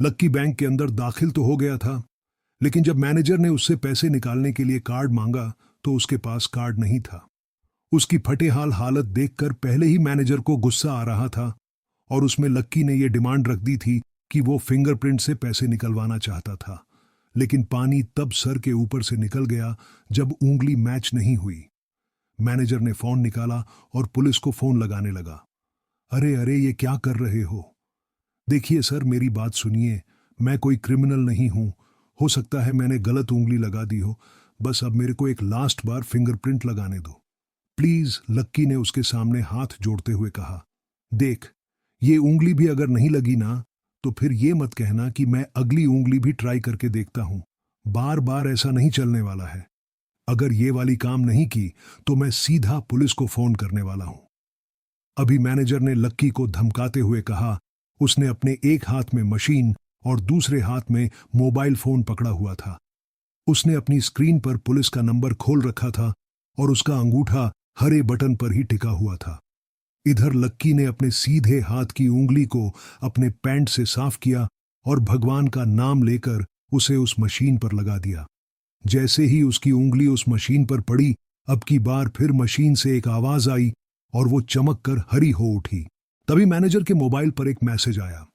लक्की bank के अंदर दाखिल तो हो गया था, लेकिन जब मैनेजर ने उससे पैसे निकालने के लिए कार्ड मांगा तो उसके पास कार्ड नहीं था। उसकी फटेहाल हालत देखकर पहले ही मैनेजर को गुस्सा आ रहा था और उसमें लक्की ने यह डिमांड रख दी थी कि वो फिंगरप्रिंट से पैसे निकलवाना चाहता था। लेकिन पानी तब सर के ऊपर से निकल गया जब उंगली मैच नहीं हुई। मैनेजर ने फोन निकाला और पुलिस को फोन लगाने लगा। अरे अरे, ये क्या कर रहे हो? देखिए सर, मेरी बात सुनिए, मैं कोई क्रिमिनल नहीं हूं। हो सकता है मैंने गलत उंगली लगा दी हो, बस अब मेरे को एक लास्ट बार फिंगरप्रिंट लगाने दो प्लीज, लक्की ने उसके सामने हाथ जोड़ते हुए कहा। देख, ये उंगली भी अगर नहीं लगी ना, तो फिर ये मत कहना कि मैं अगली उंगली भी ट्राई करके देखता हूं। बार बार ऐसा नहीं चलने वाला है। अगर ये वाली काम नहीं की तो मैं सीधा पुलिस को फोन करने वाला हूं। अभी मैनेजर ने लक्की को धमकाते हुए कहा। उसने अपने एक हाथ में मशीन और दूसरे हाथ में मोबाइल फोन पकड़ा हुआ था। उसने अपनी स्क्रीन पर पुलिस का नंबर खोल रखा था और उसका अंगूठा हरे बटन पर ही टिका हुआ था। इधर लक्की ने अपने सीधे हाथ की उंगली को अपने पैंट से साफ किया और भगवान का नाम लेकर उसे उस मशीन पर लगा दिया। जैसे ही उसकी उंगली उस मशीन पर पड़ी, अब की बार फिर मशीन से एक आवाज आई और वो चमक कर हरी हो उठी। तभी मैनेजर के मोबाइल पर एक मैसेज आया।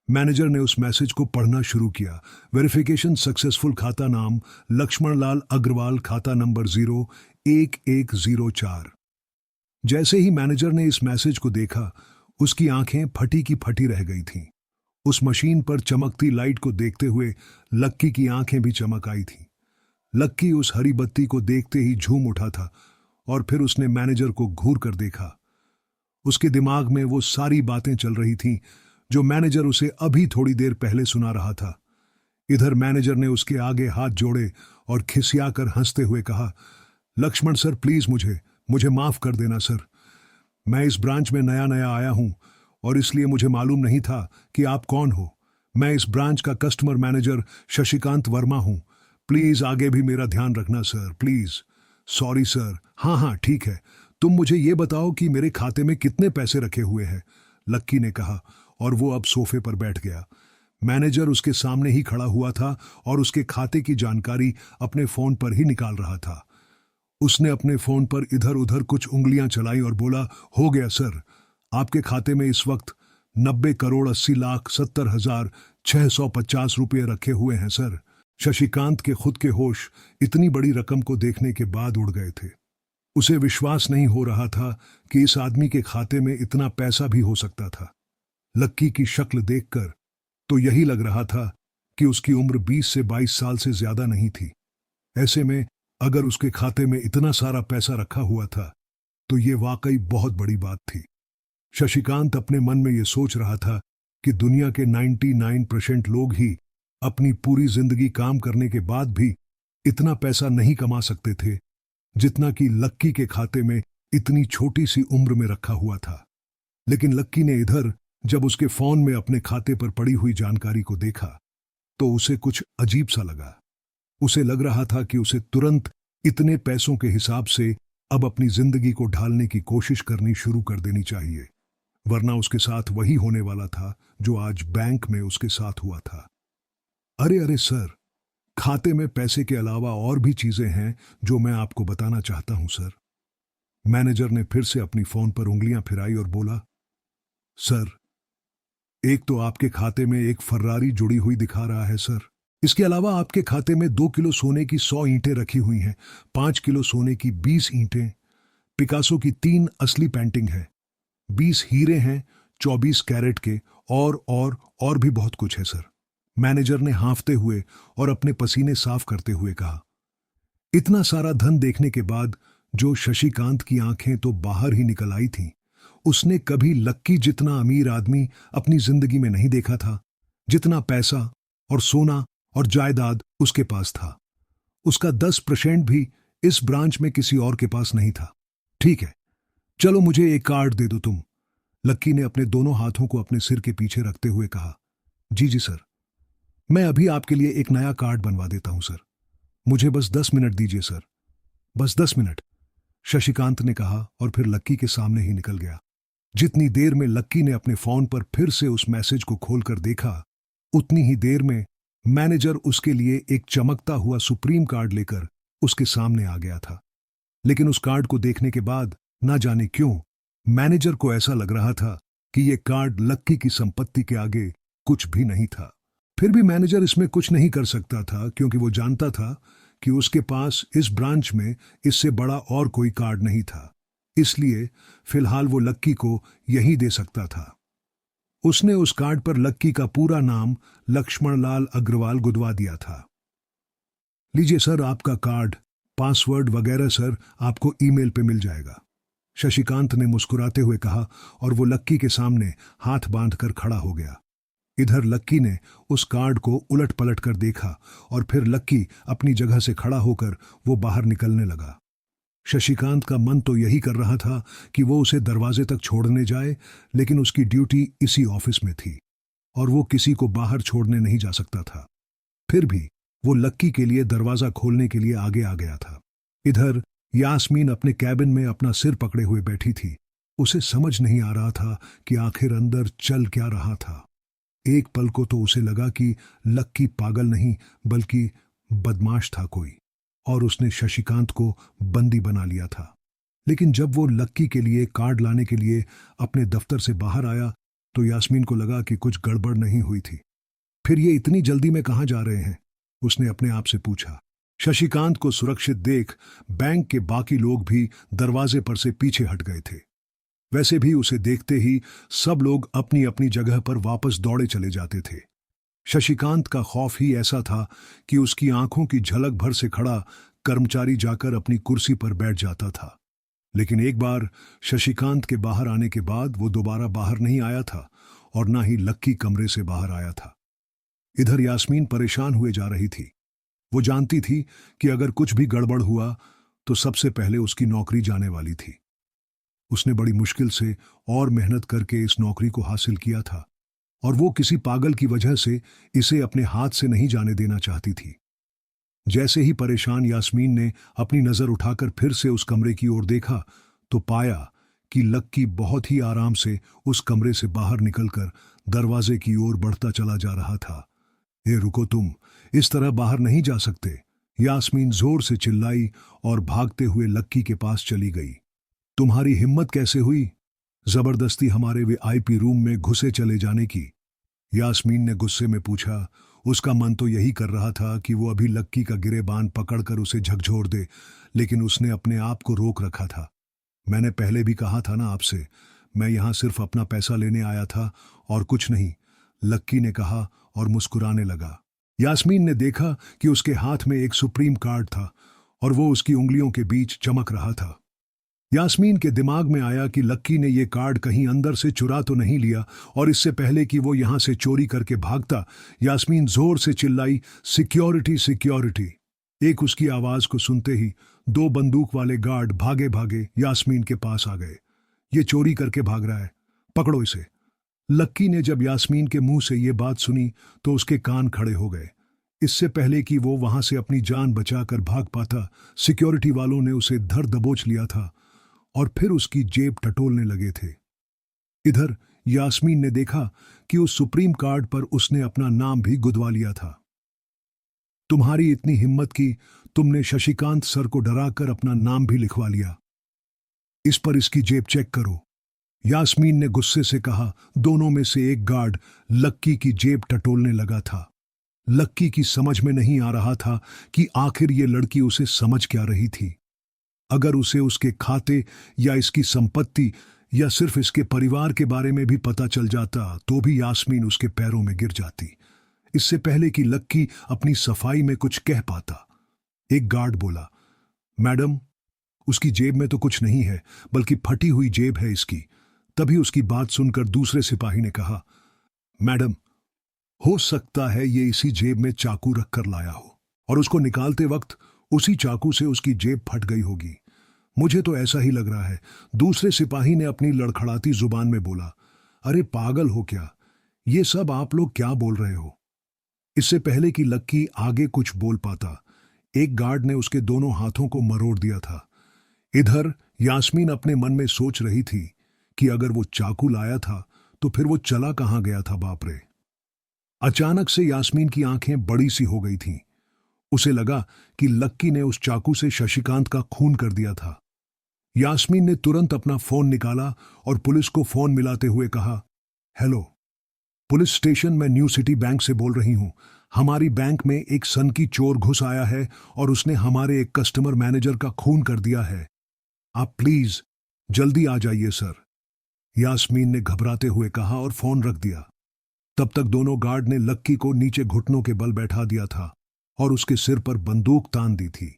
मैनेजर ने उस मैसेज को पढ़ना शुरू किया। वेरिफिकेशन सक्सेसफुल, खाता नाम लक्ष्मण लाल अग्रवाल, खाता नंबर 01104। जैसे ही मैनेजर ने इस मैसेज को देखा, उसकी आंखें फटी की फटी रह गई थीं। उस मशीन पर चमकती लाइट को देखते हुए लक्की की आंखें भी चमक आई थीं। लक्की उस हरी बत्ती को देखते ही झूम उठा था और फिर उसने मैनेजर को घूर कर देखा। उसके दिमाग में वो सारी बातें चल रही थीं जो मैनेजर उसे अभी थोड़ी देर पहले सुना रहा था। इधर मैनेजर ने उसके आगे हाथ जोड़े और खिसियाकर हंसते हुए कहा, लक्ष्मण सर, प्लीज मुझे माफ कर देना सर। मैं इस ब्रांच में नया नया आया हूं और इसलिए मुझे मालूम नहीं था कि आप कौन हो। मैं इस ब्रांच का कस्टमर मैनेजर शशिकांत वर्मा हूं। प्लीज आगे भी मेरा ध्यान रखना सर, प्लीज। Sorry sir. हाँ हाँ ठीक है, तुम मुझे ये बताओ कि मेरे खाते में कितने पैसे रखे हुए हैं, लक्की ने कहा और वो अब सोफे पर बैठ गया। मैनेजर उसके सामने ही खड़ा हुआ था और उसके खाते की जानकारी अपने फोन पर ही निकाल रहा था। उसने अपने फोन पर इधर उधर कुछ उंगलियां चलाई और बोला, हो गया सर, आपके खाते में इस वक्त 90,80,70,650 रुपये रखे हुए हैं सर। शशिकांत के खुद के होश इतनी बड़ी रकम को देखने के बाद उड़ गए थे। उसे विश्वास नहीं हो रहा था कि इस आदमी के खाते में इतना पैसा भी हो सकता था। लक्की की शक्ल देखकर तो यही लग रहा था कि उसकी उम्र 20 से 22 साल से ज्यादा नहीं थी। ऐसे में अगर उसके खाते में इतना सारा पैसा रखा हुआ था तो ये वाकई बहुत बड़ी बात थी। शशिकांत अपने मन में ये सोच रहा था कि दुनिया के 99% लोग ही अपनी पूरी जिंदगी काम करने के बाद भी इतना पैसा नहीं कमा सकते थे जितना कि लक्की के खाते में इतनी छोटी सी उम्र में रखा हुआ था। लेकिन लक्की ने इधर जब उसके फोन में अपने खाते पर पड़ी हुई जानकारी को देखा तो उसे कुछ अजीब सा लगा। उसे लग रहा था कि उसे तुरंत इतने पैसों के हिसाब से अब अपनी जिंदगी को ढालने की कोशिश करनी शुरू कर देनी चाहिए, वरना उसके साथ वही होने वाला था जो आज बैंक में उसके साथ हुआ था। अरे अरे सर, खाते में पैसे के अलावा और भी चीजें हैं जो मैं आपको बताना चाहता हूं सर। मैनेजर ने फिर से अपनी फोन पर उंगलियां फिराई और बोला, सर, एक तो आपके खाते में एक फर्रारी जुड़ी हुई दिखा रहा है सर। इसके अलावा आपके खाते में 2 किलो सोने की 100 ईंटें रखी हुई हैं, 5 किलो सोने की 20 ईंटें, पिकासो की 3 असली पेंटिंग है, 20 हीरे हैं 24 कैरेट के, और भी बहुत कुछ है सर। मैनेजर ने हांफते हुए और अपने पसीने साफ करते हुए कहा। इतना सारा धन देखने के बाद जो शशिकांत की आंखें तो बाहर ही निकल आई थीं। उसने कभी लक्की जितना अमीर आदमी अपनी जिंदगी में नहीं देखा था, जितना पैसा और सोना और जायदाद उसके पास था। उसका 10% भी इस ब्रांच में किसी और के पास नहीं था। ठीक है, चलो मुझे एक कार्ड दे दो तुम, लक्की ने अपने दोनों हाथों को अपने सिर के पीछे रखते हुए कहा। जी जी सर, मैं अभी आपके लिए एक नया कार्ड बनवा देता हूं सर, मुझे बस 10 मिनट दीजिए सर, बस 10 मिनट, शशिकांत ने कहा और फिर लक्की के सामने ही निकल गया। जितनी देर में लक्की ने अपने फोन पर फिर से उस मैसेज को खोलकर देखा, उतनी ही देर में मैनेजर उसके लिए एक चमकता हुआ सुप्रीम कार्ड लेकर उसके सामने आ गया था। लेकिन उस कार्ड को देखने के बाद ना जाने क्यों मैनेजर को ऐसा लग रहा था कि यह कार्ड लक्की की संपत्ति के आगे कुछ भी नहीं था। फिर भी मैनेजर इसमें कुछ नहीं कर सकता था, क्योंकि वो जानता था कि उसके पास इस ब्रांच में इससे बड़ा और कोई कार्ड नहीं था। इसलिए फिलहाल वो लक्की को यही दे सकता था। उसने उस कार्ड पर लक्की का पूरा नाम लक्ष्मणलाल अग्रवाल गुदवा दिया था। लीजिए सर, आपका कार्ड, पासवर्ड वगैरह सर आपको ईमेल पे मिल जाएगा, शशिकांत ने मुस्कुराते हुए कहा और वो लक्की के सामने हाथ बांधकर खड़ा हो गया। इधर लक्की ने उस कार्ड को उलट पलट कर देखा और फिर लक्की अपनी जगह से खड़ा होकर वो बाहर निकलने लगा। शशिकांत का मन तो यही कर रहा था कि वो उसे दरवाजे तक छोड़ने जाए, लेकिन उसकी ड्यूटी इसी ऑफिस में थी और वो किसी को बाहर छोड़ने नहीं जा सकता था। फिर भी वो लक्की के लिए दरवाजा खोलने के लिए आगे आ गया था। इधर यास्मीन अपने कैबिन में अपना सिर पकड़े हुए बैठी थी। उसे समझ नहीं आ रहा था कि आखिर अंदर चल क्या रहा था। एक पल को तो उसे लगा कि लक्की पागल नहीं बल्कि बदमाश था कोई, और उसने शशिकांत को बंदी बना लिया था। लेकिन जब वो लक्की के लिए कार्ड लाने के लिए अपने दफ्तर से बाहर आया तो यास्मीन को लगा कि कुछ गड़बड़ नहीं हुई थी। फिर ये इतनी जल्दी में कहाँ जा रहे हैं, उसने अपने आप से पूछा। शशिकांत को सुरक्षित देख बैंक के बाकी लोग भी दरवाजे पर से पीछे हट गए थे। वैसे भी उसे देखते ही सब लोग अपनी अपनी जगह पर वापस दौड़े चले जाते थे। शशिकांत का खौफ ही ऐसा था कि उसकी आंखों की झलक भर से खड़ा कर्मचारी जाकर अपनी कुर्सी पर बैठ जाता था। लेकिन एक बार शशिकांत के बाहर आने के बाद वो दोबारा बाहर नहीं आया था और ना ही लक्की कमरे से बाहर आया था। इधर यास्मीन परेशान हुए जा रही थी। वो जानती थी कि अगर कुछ भी गड़बड़ हुआ तो सबसे पहले उसकी नौकरी जाने वाली थी। उसने बड़ी मुश्किल से और मेहनत करके इस नौकरी को हासिल किया था और वो किसी पागल की वजह से इसे अपने हाथ से नहीं जाने देना चाहती थी। जैसे ही परेशान यास्मीन ने अपनी नजर उठाकर फिर से उस कमरे की ओर देखा तो पाया कि लक्की बहुत ही आराम से उस कमरे से बाहर निकलकर दरवाजे की ओर बढ़ता चला जा रहा था। ए रुको, तुम इस तरह बाहर नहीं जा सकते, यास्मीन जोर से चिल्लाई और भागते हुए लक्की के पास चली गई। तुम्हारी हिम्मत कैसे हुई जबरदस्ती हमारे वीआईपी रूम में घुसे चले जाने की, यास्मीन ने गुस्से में पूछा। उसका मन तो यही कर रहा था कि वो अभी लक्की का गिरेबान पकड़कर उसे झकझोर दे, लेकिन उसने अपने आप को रोक रखा था। मैंने पहले भी कहा था ना आपसे, मैं यहां सिर्फ अपना पैसा लेने आया था और कुछ नहीं, लक्की ने कहा और मुस्कुराने लगा। यास्मीन ने देखा कि उसके हाथ में एक सुप्रीम कार्ड था और वो उसकी उंगलियों के बीच चमक रहा था। यास्मीन के दिमाग में आया कि लक्की ने ये कार्ड कहीं अंदर से चुरा तो नहीं लिया, और इससे पहले कि वो यहां से चोरी करके भागता यास्मीन जोर से चिल्लाई, सिक्योरिटी सिक्योरिटी। एक उसकी आवाज को सुनते ही दो बंदूक वाले गार्ड भागे भागे यास्मीन के पास आ गए। ये चोरी करके भाग रहा है, पकड़ो इसे। लक्की ने जब यास्मीन के मुंह से ये बात सुनी तो उसके कान खड़े हो गए। इससे पहले कि वो वहां से अपनी जान बचाकर भाग पाता, सिक्योरिटी वालों ने उसे धर दबोच लिया था और फिर उसकी जेब टटोलने लगे थे। इधर यास्मीन ने देखा कि उस सुप्रीम कार्ड पर उसने अपना नाम भी गुदवा लिया था। तुम्हारी इतनी हिम्मत की तुमने शशिकांत सर को डराकर अपना नाम भी लिखवा लिया। इस पर इसकी जेब चेक करो, यास्मीन ने गुस्से से कहा। दोनों में से एक गार्ड लक्की की जेब टटोलने लगा था। लक्की की समझ में नहीं आ रहा था कि आखिर ये लड़की उसे समझ क्या रही थी। अगर उसे उसके खाते या इसकी संपत्ति या सिर्फ इसके परिवार के बारे में भी पता चल जाता तो भी यास्मीन उसके पैरों में गिर जाती, इससे पहले कि लक्की अपनी सफाई में कुछ कह पाता। एक गार्ड बोला, मैडम उसकी जेब में तो कुछ नहीं है, बल्कि फटी हुई जेब है इसकी। तभी उसकी बात सुनकर दूसरे सिपाही ने कहा, मैडम हो सकता है ये इसी जेब में चाकू रखकर लाया हो और उसको निकालते वक्त उसी चाकू से उसकी जेब फट गई होगी। मुझे तो ऐसा ही लग रहा है। दूसरे सिपाही ने अपनी लड़खड़ाती जुबान में बोला, अरे पागल हो क्या, ये सब आप लोग क्या बोल रहे हो। इससे पहले कि लक्की आगे कुछ बोल पाता, एक गार्ड ने उसके दोनों हाथों को मरोड़ दिया था। इधर यास्मीन अपने मन में सोच रही थी कि अगर वो चाकू लाया था तो फिर वो चला कहां गया था, बाप रे। अचानक से यास्मीन की आंखें बड़ी सी हो गई थीं। उसे लगा कि लक्की ने उस चाकू से शशिकांत का खून कर दिया था। यास्मीन ने तुरंत अपना फोन निकाला और पुलिस को फोन मिलाते हुए कहा, हेलो पुलिस स्टेशन, मैं न्यू सिटी बैंक से बोल रही हूं। हमारी बैंक में एक सनकी चोर घुस आया है और उसने हमारे एक कस्टमर मैनेजर का खून कर दिया है। आप प्लीज जल्दी आ जाइए सर, यास्मीन ने घबराते हुए कहा और फोन रख दिया। तब तक दोनों गार्ड ने लक्की को नीचे घुटनों के बल बैठा दिया था और उसके सिर पर बंदूक तान दी थी।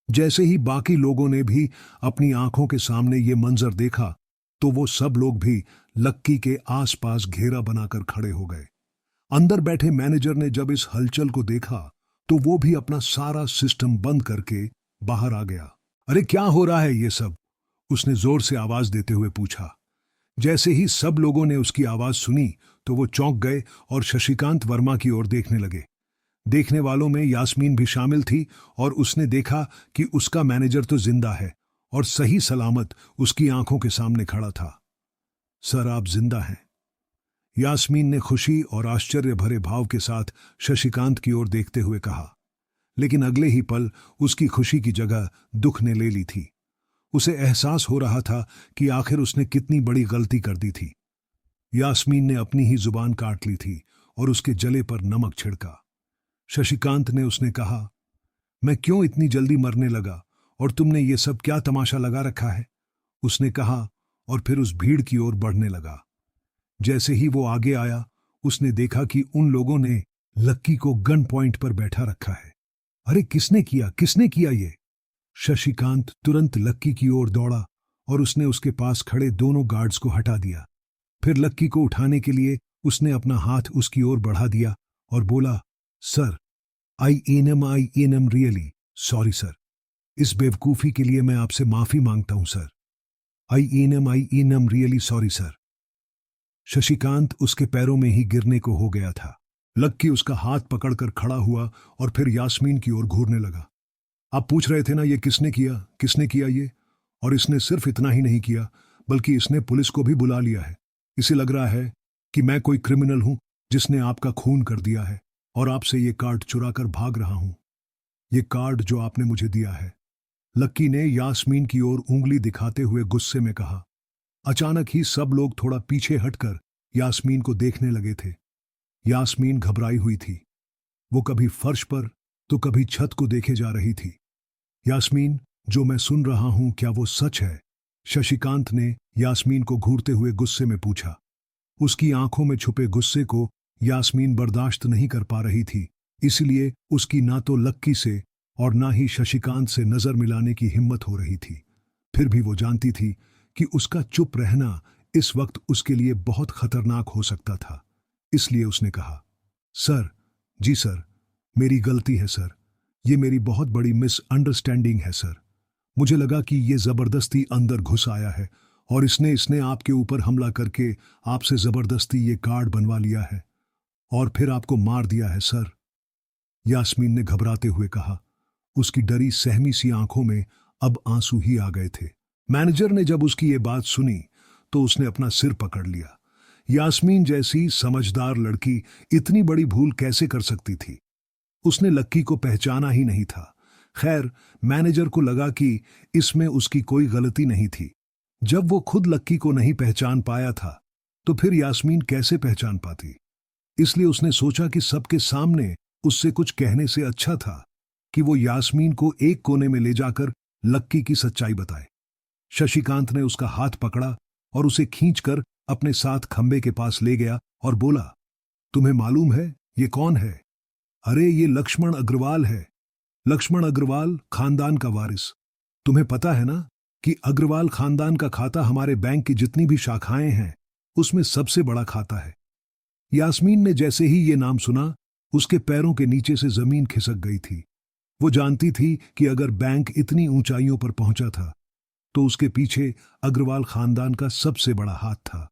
जैसे ही बाकी लोगों ने भी अपनी आंखों के सामने ये मंजर देखा तो वो सब लोग भी लक्की के आसपास घेरा बनाकर खड़े हो गए। अंदर बैठे मैनेजर ने जब इस हलचल को देखा तो वो भी अपना सारा सिस्टम बंद करके बाहर आ गया। अरे क्या हो रहा है ये सब, उसने जोर से आवाज देते हुए पूछा। जैसे ही सब लोगों ने उसकी आवाज सुनी तो वो चौंक गए और शशिकांत वर्मा की ओर देखने लगे। देखने वालों में यास्मीन भी शामिल थी और उसने देखा कि उसका मैनेजर तो जिंदा है और सही सलामत उसकी आंखों के सामने खड़ा था। सर आप जिंदा हैं, यास्मीन ने खुशी और आश्चर्य भरे भाव के साथ शशिकांत की ओर देखते हुए कहा। लेकिन अगले ही पल उसकी खुशी की जगह दुख ने ले ली थी। उसे एहसास हो रहा था कि आखिर उसने कितनी बड़ी गलती कर दी थी। यास्मीन ने अपनी ही जुबान काट ली थी और उसके जले पर नमक छिड़का। शशिकांत ने उसने कहा, मैं क्यों इतनी जल्दी मरने लगा और तुमने ये सब क्या तमाशा लगा रखा है, उसने कहा और फिर उस भीड़ की ओर बढ़ने लगा। जैसे ही वो आगे आया उसने देखा कि उन लोगों ने लक्की को गन पॉइंट पर बैठा रखा है। अरे किसने किया ये? शशिकांत तुरंत लक्की की ओर दौड़ा और उसने उसके पास खड़े दोनों गार्ड्स को हटा दिया। फिर लक्की को उठाने के लिए उसने अपना हाथ उसकी ओर बढ़ा दिया और बोला, sir I am really sorry sir, इस बेवकूफी के लिए मैं आपसे माफी मांगता हूं sir. I am really sorry sir. Shashikant उसके पैरों में ही गिरने को हो गया था। लक्की उसका हाथ पकड़कर खड़ा हुआ और फिर यास्मीन की ओर घूरने लगा। आप पूछ रहे थे ना ये किसने किया ये? और इसने सिर्फ इतना ही नहीं किया बल्कि इसने पुलिस को भी बुला लिया है। इसे लग रहा है कि मैं कोई क्रिमिनल हूं जिसने आपका खून कर दिया है और आपसे ये कार्ड चुराकर भाग रहा हूं। ये कार्ड जो आपने मुझे दिया है, लक्की ने यास्मीन की ओर उंगली दिखाते हुए गुस्से में कहा। अचानक ही सब लोग थोड़ा पीछे हटकर यास्मीन को देखने लगे थे। यास्मीन घबराई हुई थी। वो कभी फर्श पर तो कभी छत को देखे जा रही थी। यास्मीन, जो मैं सुन रहा हूं क्या वो सच है? शशिकांत ने यास्मीन को घूरते हुए गुस्से में पूछा। उसकी आंखों में छुपे गुस्से को यास्मीन बर्दाश्त नहीं कर पा रही थी, इसलिए उसकी ना तो लक्की से और ना ही शशिकांत से नजर मिलाने की हिम्मत हो रही थी। फिर भी वो जानती थी कि उसका चुप रहना इस वक्त उसके लिए बहुत खतरनाक हो सकता था। इसलिए उसने कहा, सर, जी सर, मेरी गलती है सर, ये मेरी बहुत बड़ी मिसअंडरस्टैंडिंग है सर। मुझे लगा कि ये जबरदस्ती अंदर घुस आया है और इसने आपके ऊपर हमला करके आपसे जबरदस्ती ये कार्ड बनवा लिया है और फिर आपको मार दिया है सर, यास्मीन ने घबराते हुए कहा। उसकी डरी सहमी सी आंखों में अब आंसू ही आ गए थे। मैनेजर ने जब उसकी ये बात सुनी तो उसने अपना सिर पकड़ लिया। यास्मीन जैसी समझदार लड़की इतनी बड़ी भूल कैसे कर सकती थी? उसने लक्की को पहचाना ही नहीं था। खैर, मैनेजर को लगा कि इसमें उसकी कोई गलती नहीं थी। जब वो खुद लक्की को नहीं पहचान पाया था तो फिर यास्मीन कैसे पहचान पाती? इसलिए उसने सोचा कि सबके सामने उससे कुछ कहने से अच्छा था कि वो यास्मीन को एक कोने में ले जाकर लक्की की सच्चाई बताए। शशिकांत ने उसका हाथ पकड़ा और उसे खींचकर अपने साथ खंबे के पास ले गया और बोला, तुम्हें मालूम है ये कौन है? अरे ये लक्ष्मण अग्रवाल है। लक्ष्मण अग्रवाल, खानदान का वारिस। तुम्हें पता है ना कि अग्रवाल खानदान का खाता हमारे बैंक की जितनी भी शाखाएं हैं उसमें सबसे बड़ा खाता है। यास्मीन ने जैसे ही ये नाम सुना उसके पैरों के नीचे से जमीन खिसक गई थी। वो जानती थी कि अगर बैंक इतनी ऊंचाइयों पर पहुंचा था तो उसके पीछे अग्रवाल खानदान का सबसे बड़ा हाथ था।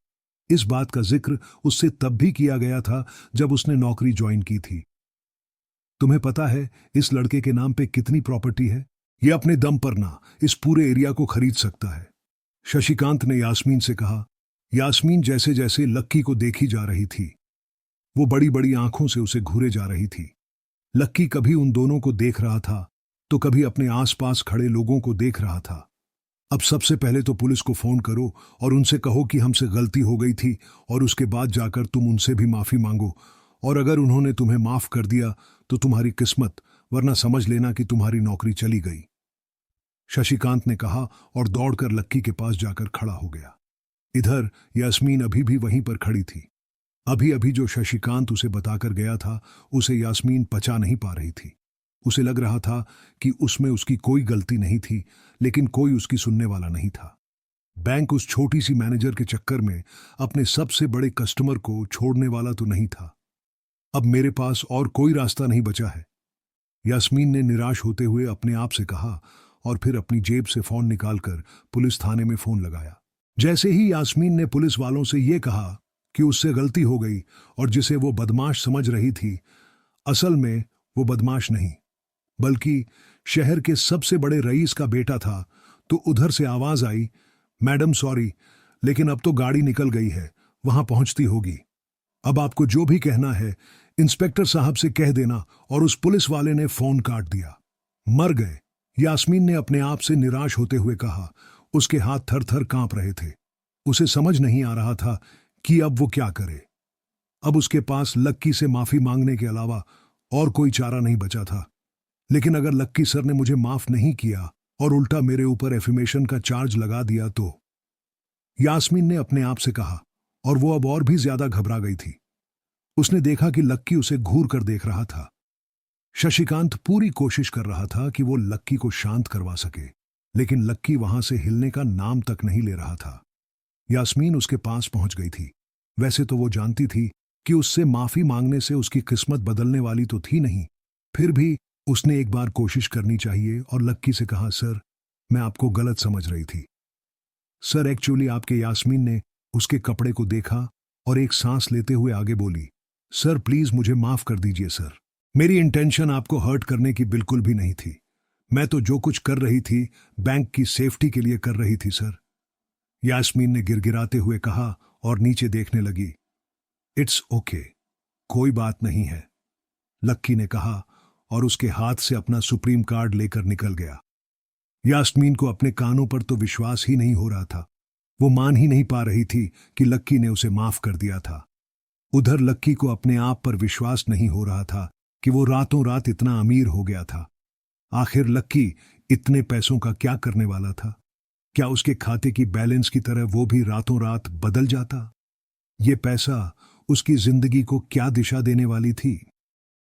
इस बात का जिक्र उससे तब भी किया गया था जब उसने नौकरी ज्वाइन की थी। तुम्हें पता है इस लड़के के नाम पे कितनी प्रॉपर्टी है? ये अपने दम पर ना इस पूरे एरिया को खरीद सकता है, शशिकांत ने यास्मीन से कहा। यास्मीन जैसे जैसे लक्की को देखी जा रही थी वो बड़ी बड़ी आंखों से उसे घूरे जा रही थी। लक्की कभी उन दोनों को देख रहा था तो कभी अपने आसपास खड़े लोगों को देख रहा था। अब सबसे पहले तो पुलिस को फोन करो और उनसे कहो कि हमसे गलती हो गई थी, और उसके बाद जाकर तुम उनसे भी माफी मांगो, और अगर उन्होंने तुम्हें माफ कर दिया तो तुम्हारी किस्मत, वरना समझ लेना कि तुम्हारी नौकरी चली गई। शशिकांत ने कहा और दौड़कर लक्की के पास जाकर खड़ा हो गया। इधर यास्मीन अभी भी वहीं पर खड़ी थी। अभी अभी जो शशिकांत उसे बताकर गया था उसे यास्मीन पचा नहीं पा रही थी। उसे लग रहा था कि उसमें उसकी कोई गलती नहीं थी, लेकिन कोई उसकी सुनने वाला नहीं था। बैंक उस छोटी सी मैनेजर के चक्कर में अपने सबसे बड़े कस्टमर को छोड़ने वाला तो नहीं था। अब मेरे पास और कोई रास्ता नहीं बचा है, यास्मीन ने निराश होते हुए अपने आप से कहा, और फिर अपनी जेब से फोन निकालकर पुलिस थाने में फोन लगाया। जैसे ही यास्मीन ने पुलिस वालों से यह कहा कि उससे गलती हो गई और जिसे वो बदमाश समझ रही थी, असल में वो बदमाश नहीं बल्कि शहर के सबसे बड़े रईस का बेटा था, तो उधर से आवाज आई, मैडम सॉरी, लेकिन अब तो गाड़ी निकल गई है, वहां पहुंचती होगी। अब आपको जो भी कहना है इंस्पेक्टर साहब से कह देना। और उस पुलिस वाले ने फोन काट दिया। मर गए, यास्मीन ने अपने आप से निराश होते हुए कहा। उसके हाथ थर थर कांप रहे थे। उसे समझ नहीं आ रहा था कि अब वो क्या करे। अब उसके पास लक्की से माफी मांगने के अलावा और कोई चारा नहीं बचा था। लेकिन अगर लक्की सर ने मुझे माफ नहीं किया और उल्टा मेरे ऊपर एफिमेशन का चार्ज लगा दिया तो, यास्मीन ने अपने आप से कहा, और वो अब और भी ज्यादा घबरा गई थी। उसने देखा कि लक्की उसे घूर कर देख रहा था। शशिकांत पूरी कोशिश कर रहा था कि वो लक्की को शांत करवा सके, लेकिन लक्की वहां से हिलने का नाम तक नहीं ले रहा था। यास्मीन उसके पास पहुंच गई थी। वैसे तो वो जानती थी कि उससे माफी मांगने से उसकी किस्मत बदलने वाली तो थी नहीं, फिर भी उसने एक बार कोशिश करनी चाहिए और लक्की से कहा, सर, मैं आपको गलत समझ रही थी। सर, एक्चुअली आपके, यास्मीन ने उसके कपड़े को देखा और एक सांस लेते हुए आगे बोली, सर प्लीज मुझे माफ कर दीजिए सर, मेरी इंटेंशन आपको हर्ट करने की बिल्कुल भी नहीं थी। मैं तो जो कुछ कर रही थी बैंक की सेफ्टी के लिए कर रही थी सर, यास्मीन ने गिड़गिड़ाते हुए कहा और नीचे देखने लगी। इट्स ओके, कोई बात नहीं है, लक्की ने कहा और उसके हाथ से अपना सुप्रीम कार्ड लेकर निकल गया। यास्मीन को अपने कानों पर तो विश्वास ही नहीं हो रहा था। वो मान ही नहीं पा रही थी कि लक्की ने उसे माफ कर दिया था। उधर लक्की को अपने आप पर विश्वास नहीं हो रहा था कि वो रातों रात इतना अमीर हो गया था। आखिर लक्की इतने पैसों का क्या करने वाला था? क्या उसके खाते की बैलेंस की तरह वो भी रातों रात बदल जाता? ये पैसा उसकी जिंदगी को क्या दिशा देने वाली थी?